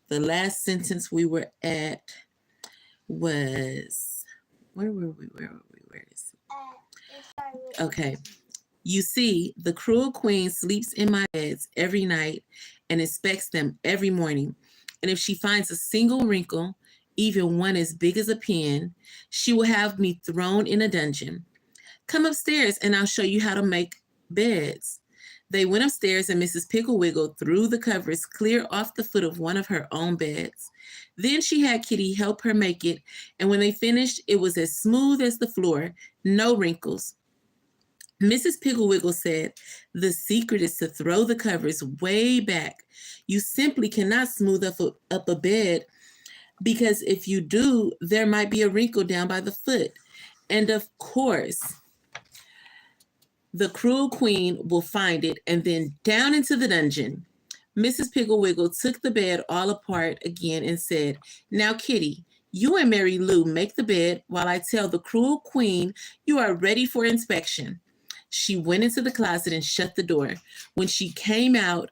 The last sentence we were at was, where were we? Where is it? Okay. You see, the cruel queen sleeps in my beds every night and inspects them every morning. And if she finds a single wrinkle, even one as big as a pin, she will have me thrown in a dungeon. Come upstairs and I'll show you how to make beds. They went upstairs and Mrs. Piggle threw the covers clear off the foot of one of her own beds. Then she had Kitty help her make it, and when they finished, it was as smooth as the floor, no wrinkles. Mrs. Piggle said, the secret is to throw the covers way back. You simply cannot smooth up a bed because if you do, there might be a wrinkle down by the foot. And of course, the cruel queen will find it and then down into the dungeon. Mrs. Piggle took the bed all apart again and said, now, Kitty, you and Mary Lou make the bed while I tell the cruel queen you are ready for inspection. She went into the closet and shut the door. When she came out,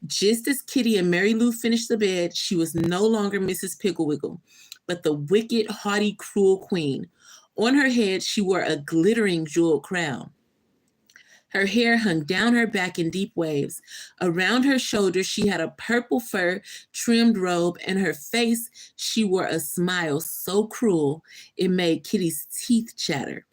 just as Kitty and Mary Lou finished the bed, she was no longer Mrs. Piggle, but the wicked, haughty, cruel queen. On her head, she wore a glittering jeweled crown. Her hair hung down her back in deep waves. Around her shoulders, she had a purple fur trimmed robe, and her face, she wore a smile so cruel it made Kitty's teeth chatter.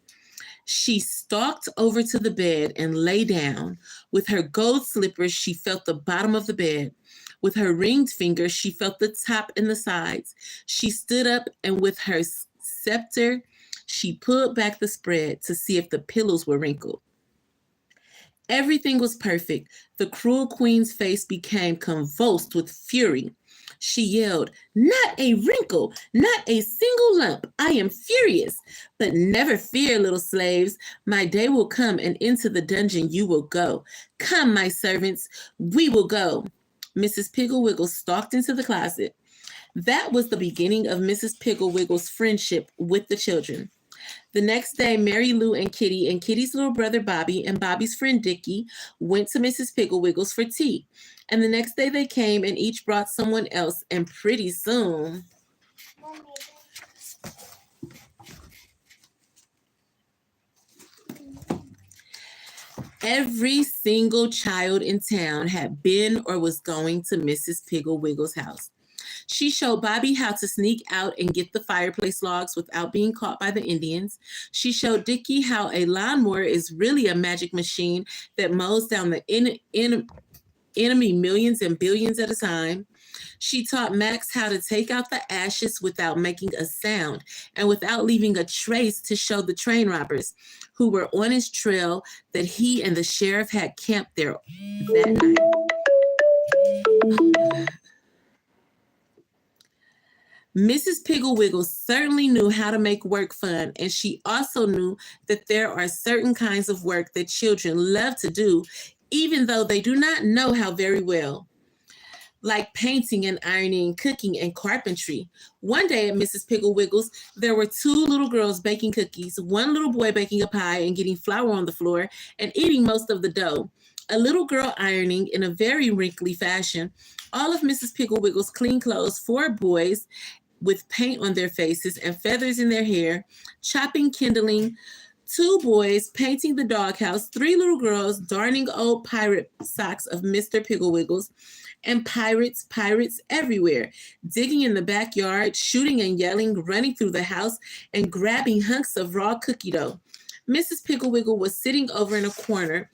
She stalked over to the bed and lay down. With her gold slippers, she felt the bottom of the bed. With her ringed fingers, she felt the top and the sides. She stood up and with her scepter, she pulled back the spread to see if the pillows were wrinkled. Everything was perfect. The cruel queen's face became convulsed with fury. She yelled, not a wrinkle, not a single lump. I am furious. But never fear, little slaves. My day will come and into the dungeon you will go. Come, my servants, we will go. Mrs. Piggle stalked into the closet. That was the beginning of Mrs. Piggle's friendship with the children. The next day, Mary Lou and Kitty's little brother Bobby and Bobby's friend Dickie went to Mrs. Piggle's for tea. And the next day they came and each brought someone else, and pretty soon... every single child in town had been or was going to Mrs. Piggle's house. She showed Bobby how to sneak out and get the fireplace logs without being caught by the Indians. She showed Dickie how a lawnmower is really a magic machine that mows down the enemy millions and billions at a time. She taught Max how to take out the ashes without making a sound and without leaving a trace to show the train robbers who were on his trail that he and the sheriff had camped there that night. Mrs. Piggle certainly knew how to make work fun, and she also knew that there are certain kinds of work that children love to do, even though they do not know how very well, like painting and ironing, cooking, and carpentry. One day at Mrs. Piggle's, there were two little girls baking cookies, one little boy baking a pie and getting flour on the floor and eating most of the dough, a little girl ironing in a very wrinkly fashion, all of Mrs. Piggle's clean clothes, four boys with paint on their faces and feathers in their hair, chopping kindling, two boys painting the doghouse, three little girls darning old pirate socks of Mr. Piggle's, and pirates everywhere, digging in the backyard, shooting and yelling, running through the house, and grabbing hunks of raw cookie dough. Mrs. Piggle was sitting over in a corner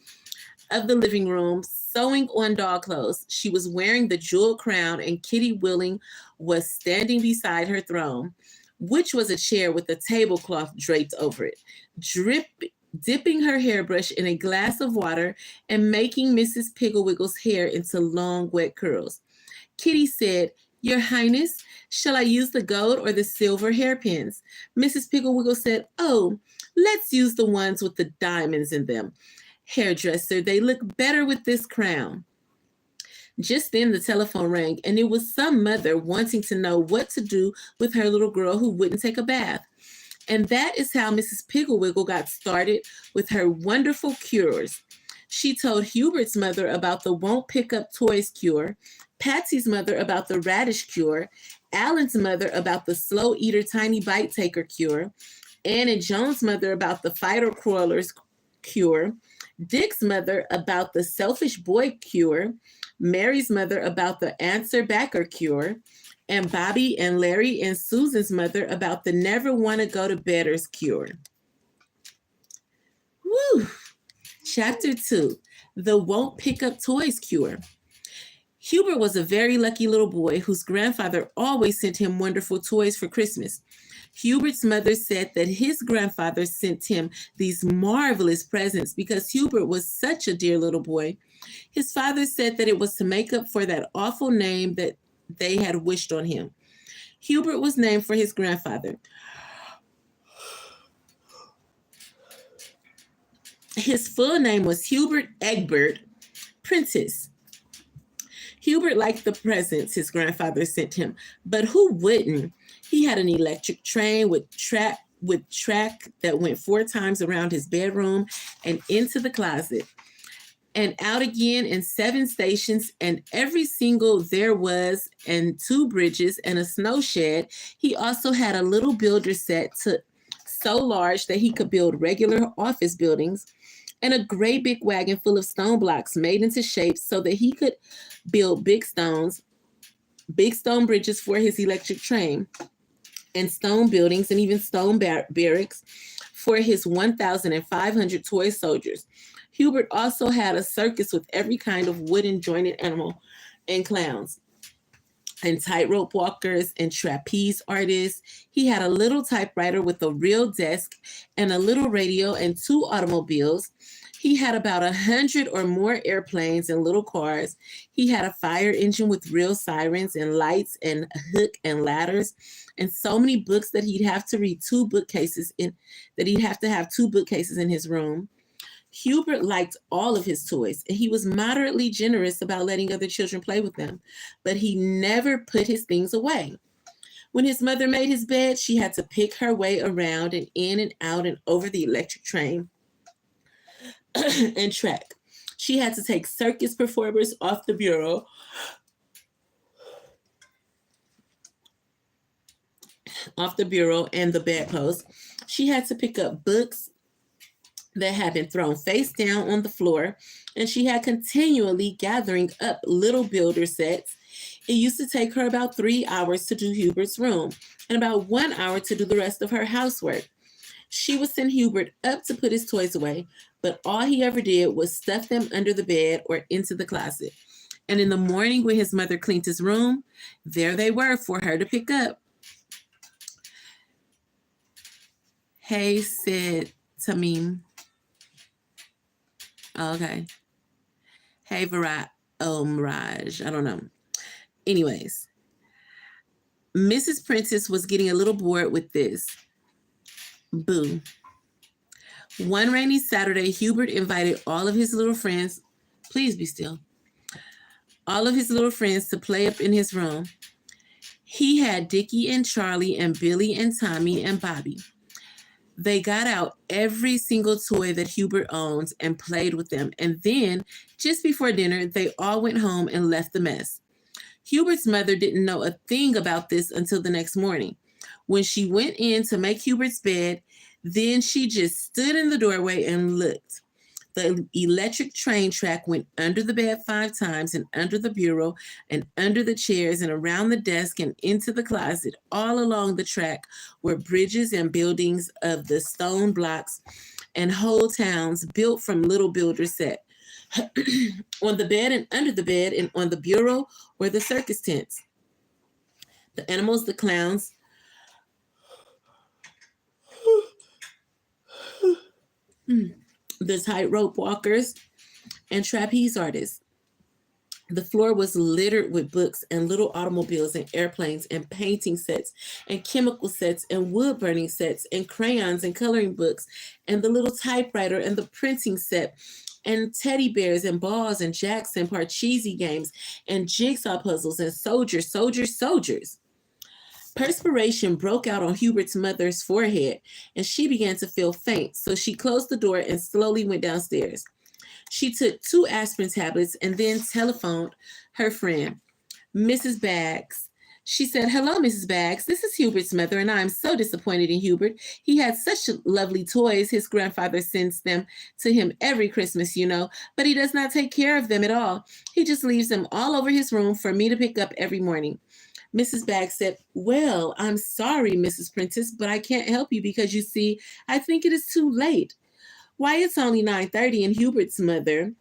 of the living room, sewing on dog clothes. She was wearing the jeweled crown, and Kitty Willing was standing beside her throne, which was a chair with a tablecloth draped over it, dipping her hairbrush in a glass of water and making Mrs. Piggle's hair into long, wet curls. Kitty said, Your Highness, shall I use the gold or the silver hairpins? Mrs. Piggle said, Oh, let's use the ones with the diamonds in them. Hairdresser, they look better with this crown. Just then the telephone rang, and it was some mother wanting to know what to do with her little girl who wouldn't take a bath. And that is how Mrs. Piggle got started with her wonderful cures. She told Hubert's mother about the won't pick up toys cure, Patsy's mother about the radish cure, Alan's mother about the slow eater, tiny bite taker cure, Ann and Joan's mother about the fighter crawlers cure, Dick's mother about the selfish boy cure, Mary's mother about the answer backer cure, and Bobby and Larry and Susan's mother about the never want to go to bedders cure. Woo! Chapter 2, the won't pick up toys cure. Hubert was a very lucky little boy whose grandfather always sent him wonderful toys for Christmas. Hubert's mother said that his grandfather sent him these marvelous presents because Hubert was such a dear little boy. His father said that it was to make up for that awful name that they had wished on him. Hubert was named for his grandfather. His full name was Hubert Egbert Prentice. Hubert liked the presents his grandfather sent him, but who wouldn't? He had an electric train with track that went 4 times around his bedroom and into the closet and out again in 7 stations, and every single there was, and 2 bridges and a snow shed. He also had a little builder set so large that he could build regular office buildings, and a great big wagon full of stone blocks made into shapes so that he could build big stone bridges for his electric train, and stone buildings and even stone barracks for his 1,500 toy soldiers. Hubert also had a circus with every kind of wooden jointed animal and clowns and tightrope walkers and trapeze artists. He had a little typewriter with a real desk and a little radio and 2 automobiles. He had about 100 or more airplanes and little cars. He had a fire engine with real sirens and lights and a hook and ladders, and so many books that he'd have to have 2 bookcases in his room. Hubert liked all of his toys, and he was moderately generous about letting other children play with them, but he never put his things away. When his mother made his bed, she had to pick her way around and in and out and over the electric train and track. She had to take circus performers off the bureau and the bedpost. She had to pick up books that had been thrown face down on the floor, and she had continually gathering up little builder sets. It used to take her about 3 hours to do Hubert's room and about 1 hour to do the rest of her housework. She would send Hubert up to put his toys away, but all he ever did was stuff them under the bed or into the closet. And in the morning when his mother cleaned his room, there they were for her to pick up. Hey, said Tamim. Okay. Hey, Mirage. I don't know. Anyways, Mrs. Prentice was getting a little bored with this. Boo. One rainy Saturday, Hubert invited all of his little friends, please be still, all of his little friends to play up in his room. He had Dickie and Charlie and Billy and Tommy and Bobby. They got out every single toy that Hubert owns and played with them. And then, just before dinner, they all went home and left the mess. Hubert's mother didn't know a thing about this until the next morning. When she went in to make Hubert's bed, then she just stood in the doorway and looked. The electric train track went under the bed 5 times and under the bureau and under the chairs and around the desk and into the closet. All along the track were bridges and buildings of the stone blocks and whole towns built from little builder set. On the bed and under the bed and on the bureau were the circus tents. The animals, the clowns, the tightrope walkers, and trapeze artists. The floor was littered with books and little automobiles and airplanes and painting sets and chemical sets and wood burning sets and crayons and coloring books and the little typewriter and the printing set and teddy bears and balls and jacks and parcheesi games and jigsaw puzzles and soldiers. Perspiration broke out on Hubert's mother's forehead, and she began to feel faint, so she closed the door and slowly went downstairs. She took 2 aspirin tablets and then telephoned her friend. Mrs. Baggs. She said, "Hello, Mrs. Baggs. This is Hubert's mother, and I'm so disappointed in Hubert. He had such lovely toys. His grandfather sends them to him every Christmas, but he does not take care of them at all. He just leaves them all over his room for me to pick up every morning." Mrs. Baggs said, "Well, I'm sorry, Mrs. Prentice, but I can't help you because you see, I think it is too late. Why, it's only 9:30 and Hubert's mother—"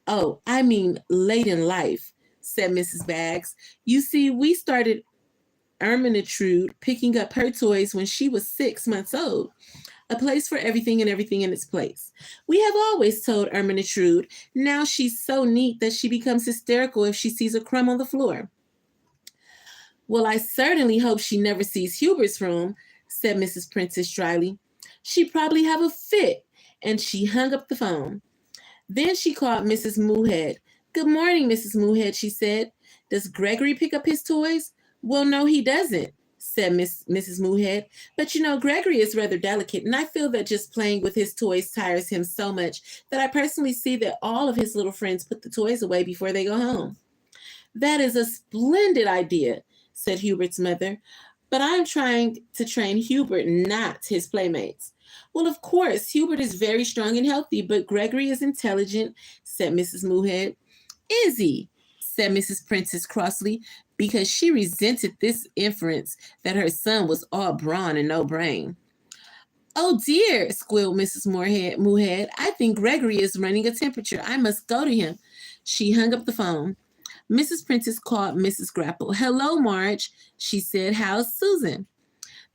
"Oh, I mean late in life," said Mrs. Baggs. "You see, we started Erminitrud picking up her toys when she was 6 months old. A place for everything and everything in its place. We have always told Erminitrud. Now she's so neat that she becomes hysterical if she sees a crumb on the floor." "Well, I certainly hope she never sees Hubert's room," said Mrs. Prentice dryly. "She'd probably have a fit." And she hung up the phone. Then she called Mrs. Moohead. "Good morning, Mrs. Moohead," she said. "Does Gregory pick up his toys?" "Well, no, he doesn't," said Mrs. Moohead. "But Gregory is rather delicate, and I feel that just playing with his toys tires him so much that I personally see that all of his little friends put the toys away before they go home." "That is a splendid idea," said Hubert's mother. "But I'm trying to train Hubert, not his playmates." "Well, of course, Hubert is very strong and healthy, but Gregory is intelligent," said Mrs. Moohead. "Is he?" said Mrs. Prentice crossly, because she resented this inference that her son was all brawn and no brain. "Oh dear," squealed Mrs. Moohead. "I think Gregory is running a temperature. I must go to him." She hung up the phone. Mrs. Prentice called Mrs. Grapple. "Hello, Marge," she said. "How's Susan?"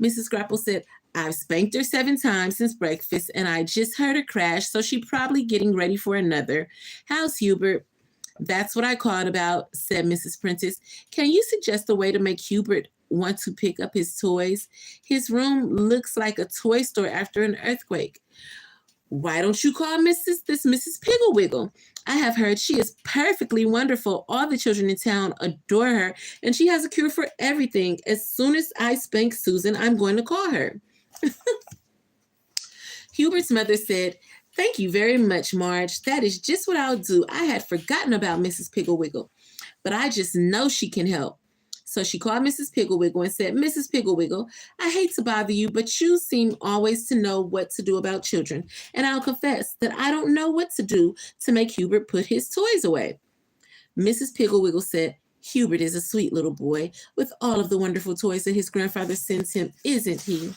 Mrs. Grapple said, "I've spanked her 7 times since breakfast, and I just heard her crash, so she's probably getting ready for another. How's Hubert?" "That's what I called about," said Mrs. Prentice. "Can you suggest a way to make Hubert want to pick up his toys? His room looks like a toy store after an earthquake." "Why don't you call Mrs. Piggle? I have heard she is perfectly wonderful. All the children in town adore her, and she has a cure for everything. As soon as I spank Susan, I'm going to call her." Hubert's mother said, "Thank you very much, Marge. That is just what I'll do. I had forgotten about Mrs. Piggle, but I just know she can help." So she called Mrs. Piggle and said, "Mrs. Piggle, I hate to bother you, but you seem always to know what to do about children, and I'll confess that I don't know what to do to make Hubert put his toys away." Mrs. Piggle said, "Hubert is a sweet little boy with all of the wonderful toys that his grandfather sends him, isn't he?"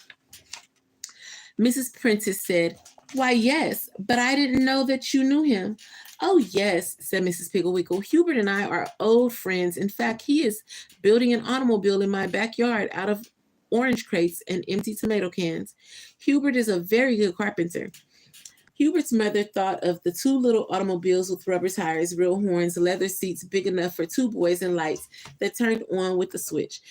Mrs. Prentice said, "Why, yes, but I didn't know that you knew him." "Oh, yes," said Mrs. Piggle. "Hubert and I are old friends. In fact, he is building an automobile in my backyard out of orange crates and empty tomato cans. Hubert is a very good carpenter." Hubert's mother thought of the 2 little automobiles with rubber tires, real horns, leather seats big enough for 2 boys, and lights that turned on with a switch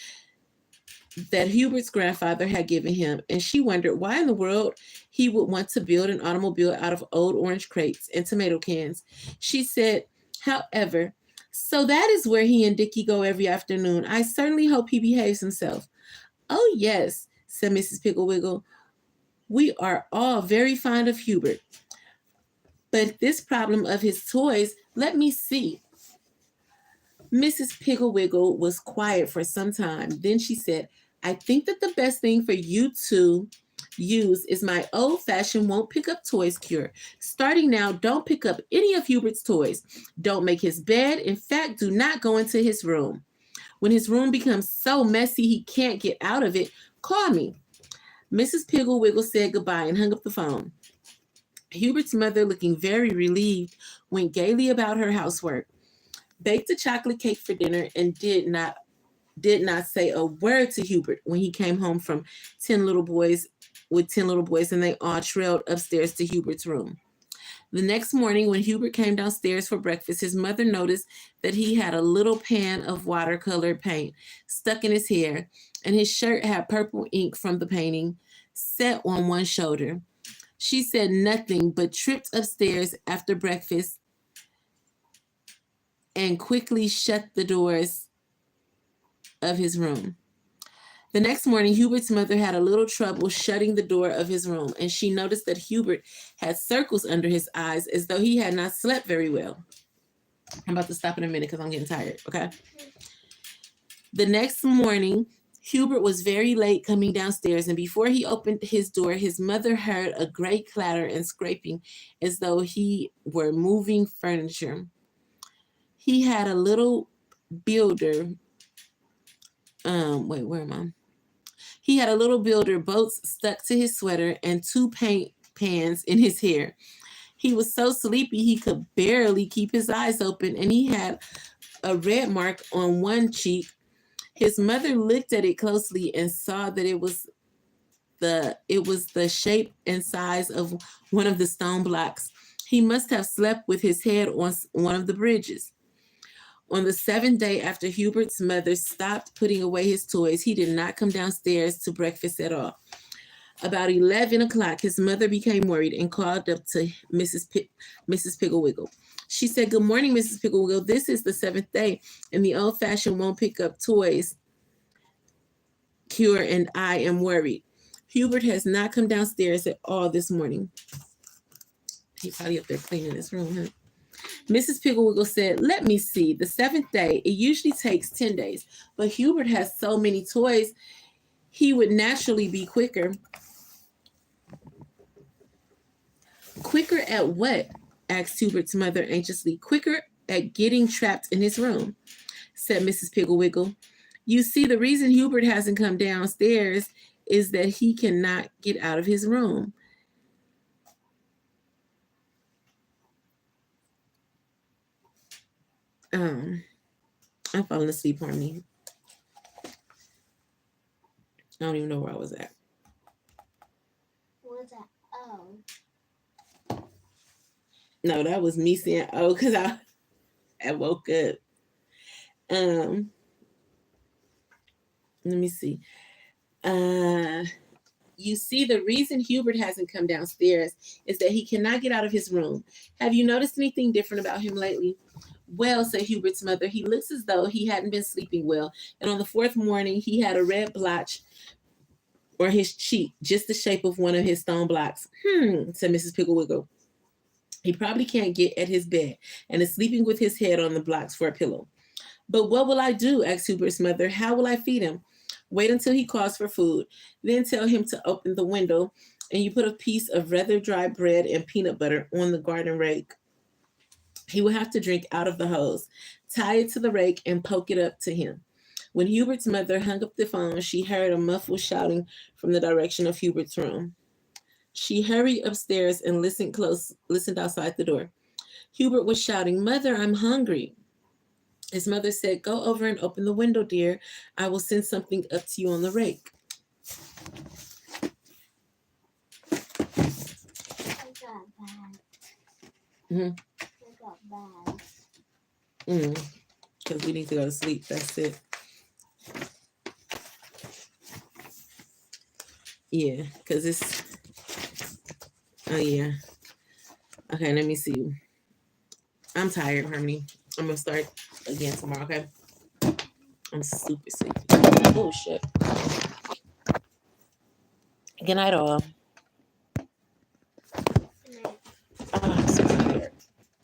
that Hubert's grandfather had given him, and she wondered why in the world he would want to build an automobile out of old orange crates and tomato cans. She said, however, "So that is where he and Dickie go every afternoon. I certainly hope he behaves himself." "Oh, yes," said Mrs. Piggle. "We are all very fond of Hubert. But this problem of his toys, let me see." Mrs. Piggle was quiet for some time. Then she said, "I think that the best thing for you to use is my old-fashioned won't pick up toys cure. Starting now, don't pick up any of Hubert's toys. Don't make his bed. In fact, do not go into his room. When his room becomes so messy he can't get out of it, call me." Mrs. Piggle said goodbye and hung up the phone. Hubert's mother, looking very relieved, went gaily about her housework, baked a chocolate cake for dinner, and did not say a word to Hubert when he came home from 10 little boys and they all trailed upstairs to Hubert's room. The next morning, when Hubert came downstairs for breakfast, his mother noticed that he had a little pan of watercolor paint stuck in his hair, and his shirt had purple ink from the painting set on one shoulder. She said nothing but tripped upstairs after breakfast and quickly shut the doors of his room. The next morning, Hubert's mother had a little trouble shutting the door of his room, and she noticed that Hubert had circles under his eyes as though he had not slept very well. I'm about to stop in a minute because I'm getting tired, okay? The next morning, Hubert was very late coming downstairs, and before he opened his door, his mother heard a great clatter and scraping as though he were moving furniture. He had a little builder. Wait, where am I? He had a little builder boats stuck to his sweater and two paint pans in his hair. He was so sleepy he could barely keep his eyes open, and he had a red mark on one cheek. His mother looked at it closely and saw that it was the shape and size of one of the stone blocks. He must have slept with his head on one of the bridges. On the seventh day after Hubert's mother stopped putting away his toys, he did not come downstairs to breakfast at all. About 11 o'clock, his mother became worried and called up to Mrs. Piggle. She said, "Good morning, Mrs. Piggle. This is the seventh day, and the old-fashioned won't pick up toys. Cure and I am worried. Hubert has not come downstairs at all this morning." He's probably up there cleaning his room, huh? Mrs. Piggle said, "Let me see. The seventh day, it usually takes 10 days, but Hubert has so many toys, he would naturally be quicker." "Quicker at what?" asked Hubert's mother anxiously. "Quicker at getting trapped in his room," said Mrs. Piggle. "You see, the reason Hubert hasn't come downstairs is that he cannot get out of his room." I'm falling asleep, Harmony. I don't even know where I was at. What was that? Oh. No, that was me saying "oh" because I woke up. Let me see. You see, the reason Hubert hasn't come downstairs is that he cannot get out of his room. Have you noticed anything different about him lately? "Well," said Hubert's mother, "he looks as though he hadn't been sleeping well, and on the fourth morning he had a red blotch or his cheek, just the shape of one of his stone blocks." Said Mrs. Piggle. "He probably can't get at his bed and is sleeping with his head on the blocks for a pillow." "But what will I do?" asked Hubert's mother. "How will I feed him?" "Wait until he calls for food. Then tell him to open the window, and you put a piece of rather dry bread and peanut butter on the garden rake. He will have to drink out of the hose. Tie it to the rake and poke it up to him." When Hubert's mother hung up the phone, she heard a muffled shouting from the direction of Hubert's room. She hurried upstairs and listened outside the door. Hubert was shouting, "Mother, I'm hungry." His mother said, "Go over and open the window, dear. I will send something up to you on the rake." I got bad. Mm-hmm. I got bad. Because we need to go to sleep. That's it. Yeah, because it's... Oh, yeah. Okay, let me see. I'm tired, Harmony. I'm going to start again tomorrow, okay? I'm super sleepy. Oh, shit. Good night, all.